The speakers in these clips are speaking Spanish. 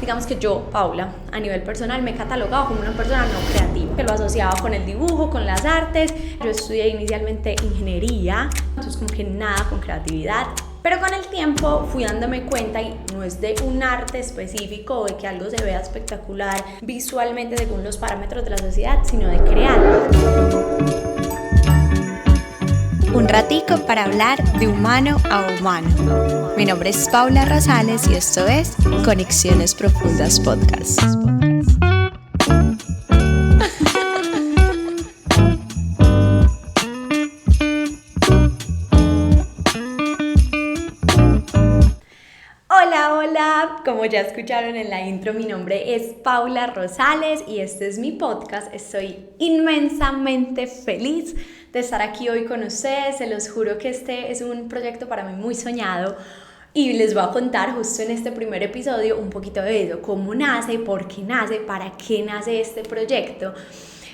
digamos que yo, Paula, a nivel personal me he catalogado como una persona no creativa, que lo asociaba con el dibujo, con las artes. Yo estudié inicialmente ingeniería, entonces como que nada con creatividad. Pero con el tiempo fui dándome cuenta, y no es de un arte específico o de que algo se vea espectacular visualmente según los parámetros de la sociedad, sino de crear. Un ratico para hablar de humano a humano. Mi nombre es Paula Rosales y esto es Conexiones Profundas Podcast. Hola, como ya escucharon en la intro, mi nombre es Paula Rosales y este es mi podcast. Estoy inmensamente feliz de estar aquí hoy con ustedes. Se los juro que este es un proyecto para mí muy soñado y les voy a contar justo en este primer episodio un poquito de eso, cómo nace, por qué nace, para qué nace este proyecto.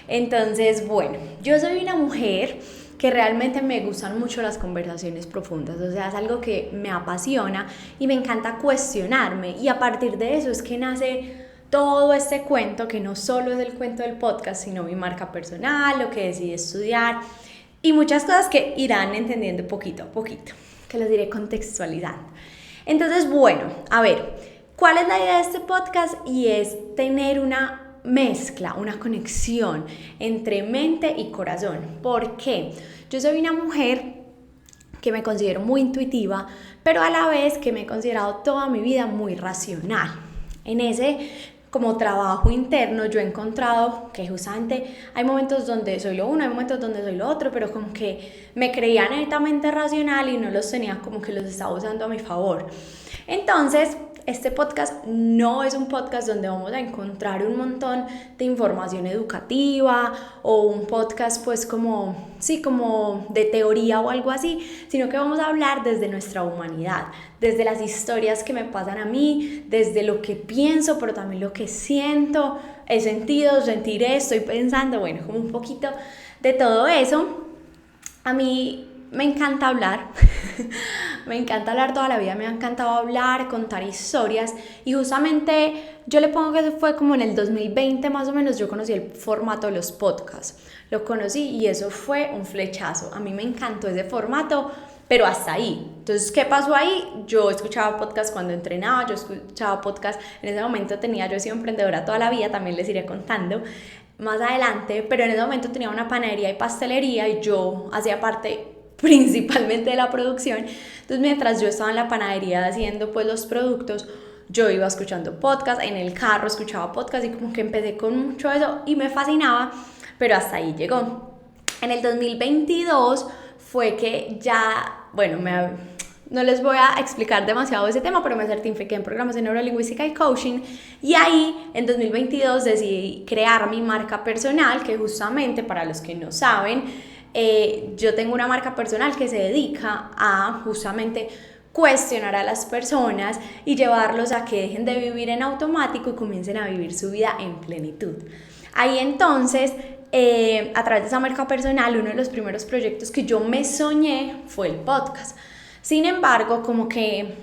Entonces, bueno, yo soy una mujer que realmente me gustan mucho las conversaciones profundas, o sea, es algo que me apasiona y me encanta cuestionarme, y a partir de eso es que nace todo este cuento, que no solo es el cuento del podcast, sino mi marca personal, lo que decidí estudiar y muchas cosas que irán entendiendo poquito a poquito, que los iré contextualizando. Entonces, bueno, a ver, ¿cuál es la idea de este podcast? Y es tener una mezcla, una conexión entre mente y corazón. ¿Por qué? Yo soy una mujer que me considero muy intuitiva, pero a la vez que me he considerado toda mi vida muy racional. En ese como trabajo interno yo he encontrado que justamente hay momentos donde soy lo uno, hay momentos donde soy lo otro, pero como que me creía netamente racional y no los tenía, como que los estaba usando a mi favor. Entonces, este podcast no es un podcast donde vamos a encontrar un montón de información educativa o un podcast pues como de teoría o algo así, sino que vamos a hablar desde nuestra humanidad, desde las historias que me pasan a mí, desde lo que pienso, pero también lo que siento, he sentido, sentiré, estoy pensando, bueno, como un poquito de todo eso. A mí me encanta hablar, me encanta hablar toda la vida, me ha encantado hablar, contar historias, y justamente yo le pongo que fue como en el 2020 más o menos, yo conocí el formato de los podcasts, lo conocí y eso fue un flechazo. A mí me encantó ese formato, pero hasta ahí. Entonces, ¿qué pasó ahí? Yo escuchaba podcast cuando entrenaba, yo escuchaba podcast, en ese momento yo he sido emprendedora toda la vida, también les iré contando más adelante, pero en ese momento tenía una panadería y pastelería y yo hacía parte principalmente de la producción. Entonces, mientras yo estaba en la panadería haciendo pues los productos, yo iba escuchando podcast, en el carro escuchaba podcast, y como que empecé con mucho eso y me fascinaba, pero hasta ahí llegó. En el 2022 fue que ya, bueno, no les voy a explicar demasiado ese tema, pero me certifiqué en programación neurolingüística y coaching, y ahí en 2022 decidí crear mi marca personal, que justamente, para los que no saben, yo tengo una marca personal que se dedica a justamente cuestionar a las personas y llevarlos a que dejen de vivir en automático y comiencen a vivir su vida en plenitud. Ahí entonces, a través de esa marca personal, uno de los primeros proyectos que yo me soñé fue el podcast. Sin embargo, como que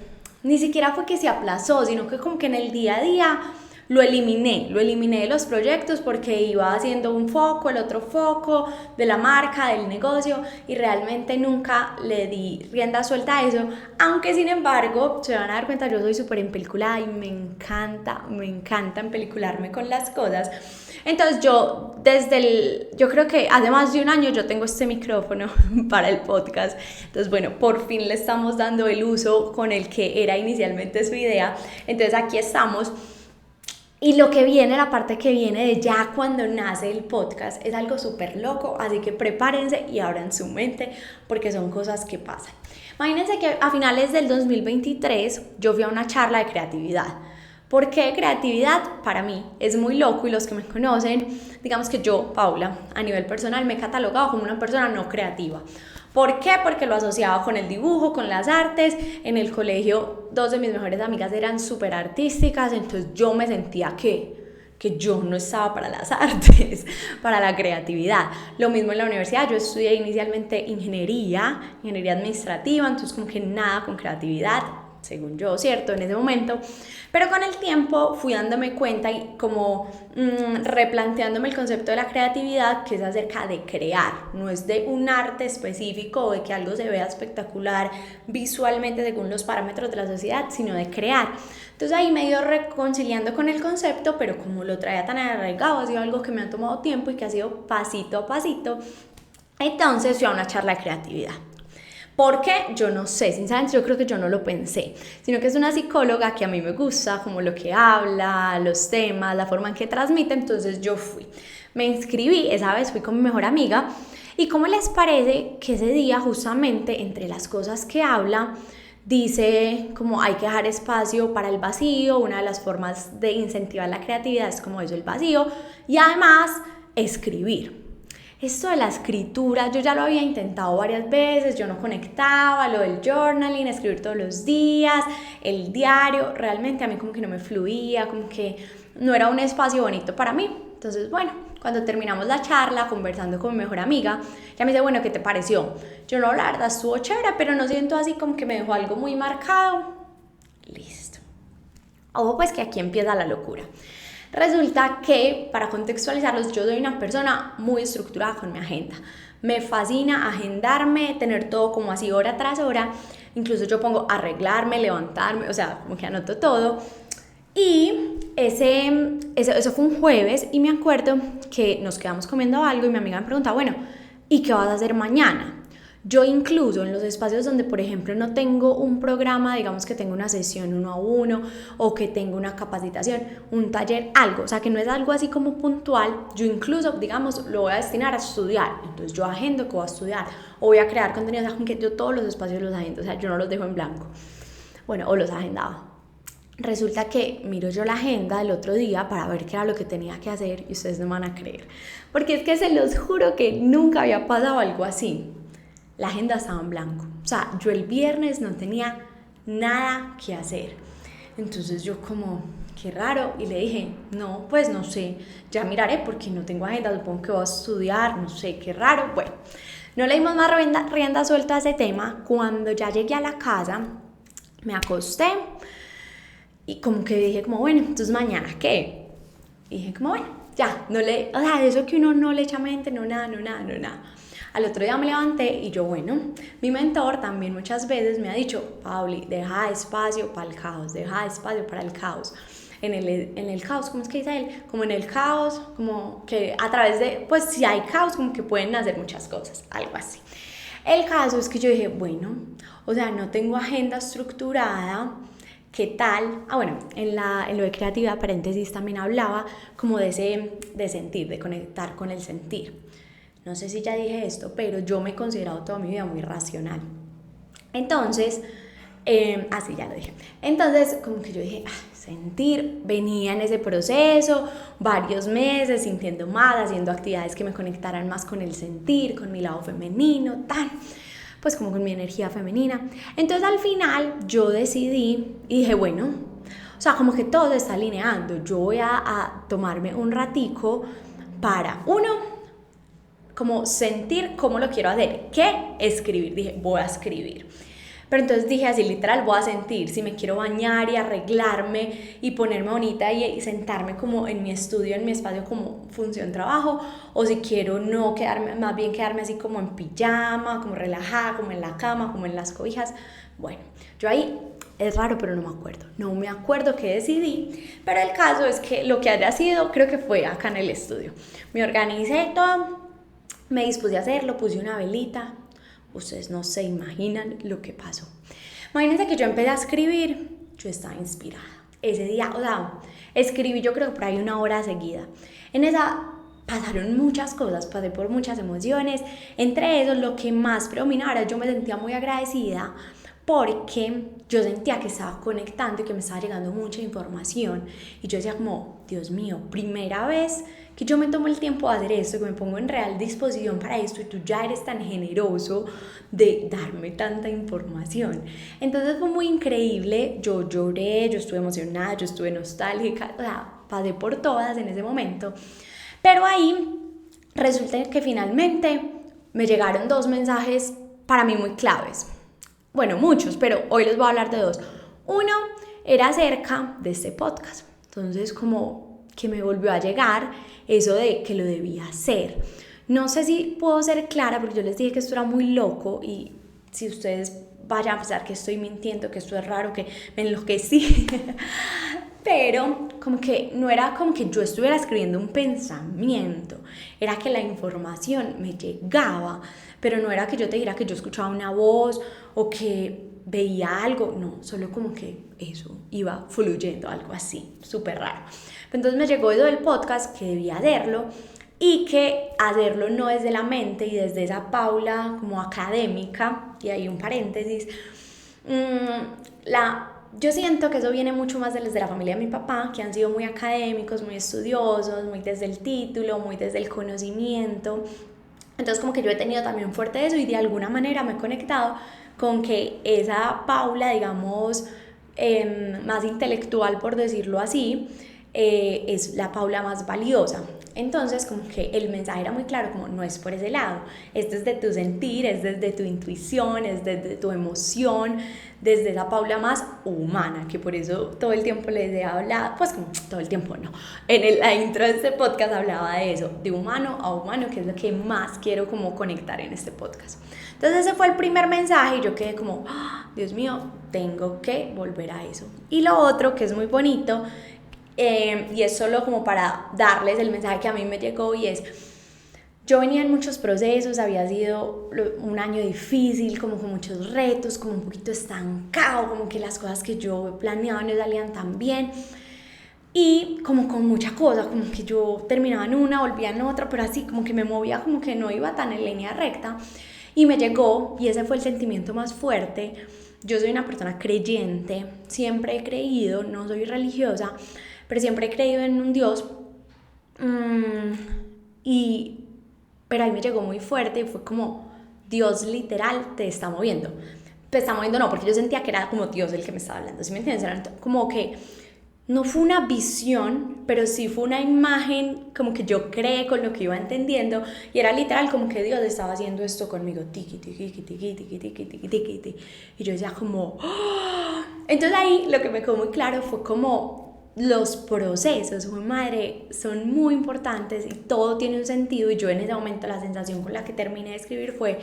ni siquiera fue que se aplazó, sino que como que en el día a día lo eliminé de los proyectos, porque iba haciendo un foco, el otro foco de la marca, del negocio, y realmente nunca le di rienda suelta a eso, aunque sin embargo se van a dar cuenta, yo soy súper empeliculada y me encanta empelicularme con las cosas. Entonces yo creo que hace más de un año yo tengo este micrófono para el podcast. Entonces, bueno, por fin le estamos dando el uso con el que era inicialmente su idea. Entonces aquí estamos. Y lo que viene, la parte que viene de ya cuando nace el podcast, es algo súper loco, así que prepárense y abran su mente, porque son cosas que pasan. Imagínense que a finales del 2023 yo fui a una charla de creatividad. ¿Por qué creatividad? Para mí es muy loco, y los que me conocen, digamos que yo, Paula, a nivel personal me he catalogado como una persona no creativa. ¿Por qué? Porque lo asociaba con el dibujo, con las artes. En el colegio, dos de mis mejores amigas eran súper artísticas, entonces yo me sentía que yo no estaba para las artes, para la creatividad. Lo mismo en la universidad, yo estudié inicialmente ingeniería administrativa, entonces como que nada con creatividad. según yo, ¿cierto? En ese momento. Pero con el tiempo fui dándome cuenta y como replanteándome el concepto de la creatividad, que es acerca de crear, no es de un arte específico o de que algo se vea espectacular visualmente según los parámetros de la sociedad, sino de crear. Entonces ahí me he ido reconciliando con el concepto, pero como lo traía tan arraigado, ha sido algo que me ha tomado tiempo y que ha sido pasito a pasito. Entonces fui a una charla de creatividad. ¿Por qué? Yo no sé, sinceramente yo creo que yo no lo pensé, sino que es una psicóloga que a mí me gusta, como lo que habla, los temas, la forma en que transmite, entonces yo fui. Me inscribí, esa vez fui con mi mejor amiga, y ¿cómo les parece que ese día justamente entre las cosas que habla, dice como hay que dejar espacio para el vacío, una de las formas de incentivar la creatividad es como eso, el vacío, y además escribir. Esto de la escritura, yo ya lo había intentado varias veces, yo no conectaba, lo del journaling, escribir todos los días, el diario, realmente a mí como que no me fluía, como que no era un espacio bonito para mí. Entonces, bueno, cuando terminamos la charla, conversando con mi mejor amiga, ella me dice, bueno, ¿qué te pareció? Yo no, la verdad estuvo chévere, pero no siento así como que me dejó algo muy marcado. Listo. Ojo, pues que aquí empieza la locura. Resulta que, para contextualizarlos, yo soy una persona muy estructurada con mi agenda. Me fascina agendarme, tener todo como así hora tras hora. Incluso yo pongo arreglarme, levantarme, o sea, como que anoto todo. Y eso fue un jueves y me acuerdo que nos quedamos comiendo algo y mi amiga me pregunta, bueno, ¿y qué vas a hacer mañana? Yo incluso en los espacios donde, por ejemplo, no tengo un programa, digamos que tengo una sesión 1-a-1 o que tengo una capacitación, un taller, algo, o sea, que no es algo así como puntual, yo incluso, digamos, lo voy a destinar a estudiar. Entonces yo agendo que voy a estudiar o voy a crear contenido, o sea, que yo todos los espacios los agendo, o sea, yo no los dejo en blanco. Bueno, o los agendaba. Resulta que miro yo la agenda del otro día para ver qué era lo que tenía que hacer y ustedes no me van a creer, porque es que se los juro que nunca había pasado algo así. La agenda estaba en blanco, o sea, yo el viernes no tenía nada que hacer. Entonces yo como, qué raro, y le dije, no, pues no sé, ya miraré porque no tengo agenda, supongo que voy a estudiar, no sé, qué raro. Bueno, no le dimos más rienda suelta a ese tema. Cuando ya llegué a la casa, me acosté y como que dije como, bueno, entonces mañana, ¿qué? Y dije como, bueno, ya, o sea, de eso que uno no le echa mente, no nada. Al otro día me levanté y yo, bueno, mi mentor también muchas veces me ha dicho, Pauli, deja espacio para el caos, deja espacio para el caos. En el caos, ¿cómo es que dice él? Como en el caos, como que a través de, pues si hay caos, como que pueden hacer muchas cosas, algo así. El caso es que yo dije, bueno, o sea, no tengo agenda estructurada, ¿qué tal? Bueno, en lo de creatividad, paréntesis, también hablaba como de sentir, de conectar con el sentir. No sé si ya dije esto, pero yo me he considerado toda mi vida muy racional. Entonces, sí, ya lo dije. Entonces, como que yo dije, sentir, venía en ese proceso, varios meses, sintiendo más, haciendo actividades que me conectaran más con el sentir, con mi lado femenino, pues como con mi energía femenina. Entonces, al final, yo decidí y dije, bueno, o sea, como que todo se está alineando. Yo voy a tomarme un ratico para, como sentir cómo lo quiero hacer. ¿Qué? Escribir. Dije, voy a escribir. Pero entonces dije así, literal, voy a sentir si me quiero bañar y arreglarme y ponerme bonita y sentarme como en mi estudio, en mi espacio como función trabajo, o si quiero no quedarme, más bien quedarme así como en pijama, como relajada, como en la cama, como en las cobijas. Bueno, yo ahí, es raro, pero no me acuerdo qué decidí, pero el caso es que lo que haya sido, creo que fue acá en el estudio. Me organicé todo, me dispuse a hacerlo, puse una velita. Ustedes no se imaginan lo que pasó. Imagínense que yo empecé a escribir, yo estaba inspirada. Ese día, o sea, escribí yo creo que por ahí 1 hora seguida. En esa pasaron muchas cosas, pasé por muchas emociones. Entre eso, lo que más predominara, yo me sentía muy agradecida porque yo sentía que estaba conectando y que me estaba llegando mucha información. Y yo decía como, Dios mío, primera vez que yo me tomo el tiempo de hacer esto, que me pongo en real disposición para esto y tú ya eres tan generoso de darme tanta información. Entonces fue muy increíble, yo lloré, yo estuve emocionada, yo estuve nostálgica, o sea, pasé por todas en ese momento. Pero ahí resulta que finalmente me llegaron 2 mensajes para mí muy claves. Bueno, muchos, pero hoy les voy a hablar de 2. Uno era acerca de este podcast. Entonces como que me volvió a llegar eso de que lo debía hacer. No sé si puedo ser clara porque yo les dije que esto era muy loco y si ustedes vayan a pensar que estoy mintiendo, que esto es raro, que me enloquecí. Pero como que no era como que yo estuviera escribiendo un pensamiento, era que la información me llegaba, pero no era que yo te dijera que yo escuchaba una voz o que veía algo, no, solo como que eso iba fluyendo, algo así, súper raro. Entonces me llegó eso del podcast, que debía hacerlo y que hacerlo no desde la mente y desde esa Paula como académica, y hay un paréntesis, yo siento que eso viene mucho más desde la familia de mi papá, que han sido muy académicos, muy estudiosos, muy desde el título, muy desde el conocimiento. Entonces como que yo he tenido también fuerte eso y de alguna manera me he conectado con que esa Paula, digamos, más intelectual, por decirlo así, es la Paula más valiosa. Entonces como que el mensaje era muy claro, como no es por ese lado, es desde tu sentir, es desde tu intuición, es desde tu emoción, desde esa Paula más humana, que por eso todo el tiempo les he hablado, pues como todo el tiempo no, la intro de este podcast hablaba de eso, de humano a humano, que es lo que más quiero como conectar en este podcast. Entonces ese fue el primer mensaje y yo quedé como, Dios mío, tengo que volver a eso. Y lo otro que es muy bonito, y es solo como para darles el mensaje que a mí me llegó, y es, yo venía en muchos procesos, había sido un año difícil, como con muchos retos, como un poquito estancado, como que las cosas que yo planeaba no salían tan bien, y como con mucha cosa, como que yo terminaba en una, volvía en otra, pero así como que me movía, como que no iba tan en línea recta, y me llegó, y ese fue el sentimiento más fuerte. Yo soy una persona creyente, siempre he creído, no soy religiosa, pero siempre he creído en un Dios, pero ahí me llegó muy fuerte y fue como, Dios literal te está moviendo. Te está moviendo no, porque yo sentía que era como Dios el que me estaba hablando, ¿sí me entiendes? Era como que no fue una visión, pero sí fue una imagen como que yo creé con lo que iba entendiendo, y era literal como que Dios estaba haciendo esto conmigo, tiqui, tiqui, tiqui, tiqui, tiqui, tiqui, tiqui, tiqui, y yo decía como, ¡oh! Entonces ahí lo que me quedó muy claro fue como los procesos, madre, son muy importantes y todo tiene un sentido, y yo en ese momento la sensación con la que terminé de escribir fue,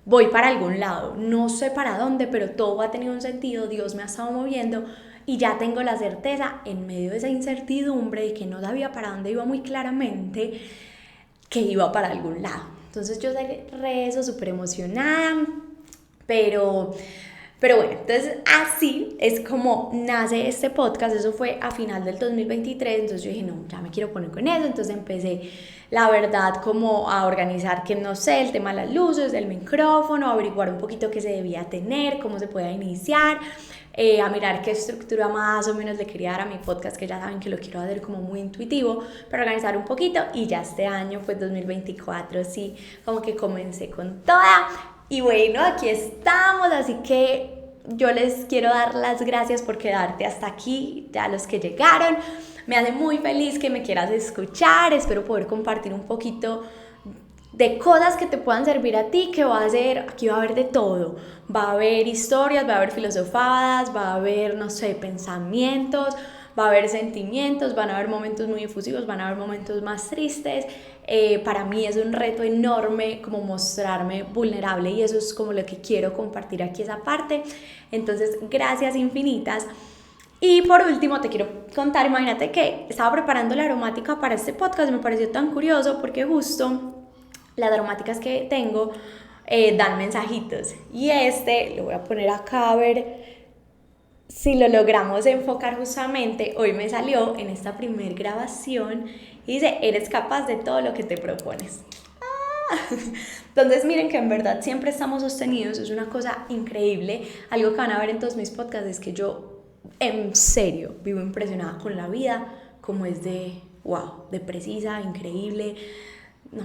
voy para algún lado, no sé para dónde, pero todo ha tenido un sentido, Dios me ha estado moviendo, y ya tengo la certeza en medio de esa incertidumbre y que no sabía para dónde iba muy claramente, que iba para algún lado. Entonces yo rezo súper emocionada, pero bueno, entonces así es como nace este podcast. Eso fue a final del 2023, entonces yo dije, no, ya me quiero poner con eso. Entonces empecé, la verdad, como a organizar, que no sé, el tema de las luces, del micrófono, averiguar un poquito qué se debía tener, cómo se podía iniciar, a mirar qué estructura más o menos le quería dar a mi podcast, que ya saben que lo quiero hacer como muy intuitivo, para organizar un poquito. Y ya este año, pues 2024, sí, como que comencé con toda. Y bueno, aquí estamos, así que yo les quiero dar las gracias por quedarte hasta aquí, ya los que llegaron. Me hace muy feliz que me quieras escuchar, espero poder compartir un poquito de cosas que te puedan servir a ti, que va a ser, aquí va a haber de todo, va a haber historias, va a haber filosofadas, va a haber, no sé, pensamientos, va a haber sentimientos, van a haber momentos muy efusivos, van a haber momentos más tristes. Para mí es un reto enorme como mostrarme vulnerable, y eso es como lo que quiero compartir aquí, esa parte. Entonces, gracias infinitas. Y por último te quiero contar, imagínate que estaba preparando la aromática para este podcast, me pareció tan curioso porque justo las aromáticas que tengo dan mensajitos, y lo voy a poner acá a ver si lo logramos enfocar. Justamente hoy me salió en esta primer grabación y dice, eres capaz de todo lo que te propones. Entonces miren que en verdad siempre estamos sostenidos, es una cosa increíble. Algo que van a ver en todos mis podcasts es que yo en serio vivo impresionada con la vida, como es de wow, de precisa, increíble. No,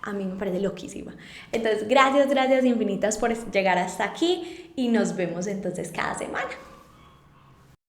a mí me parece loquísima. Entonces gracias infinitas por llegar hasta aquí, y nos vemos entonces cada semana.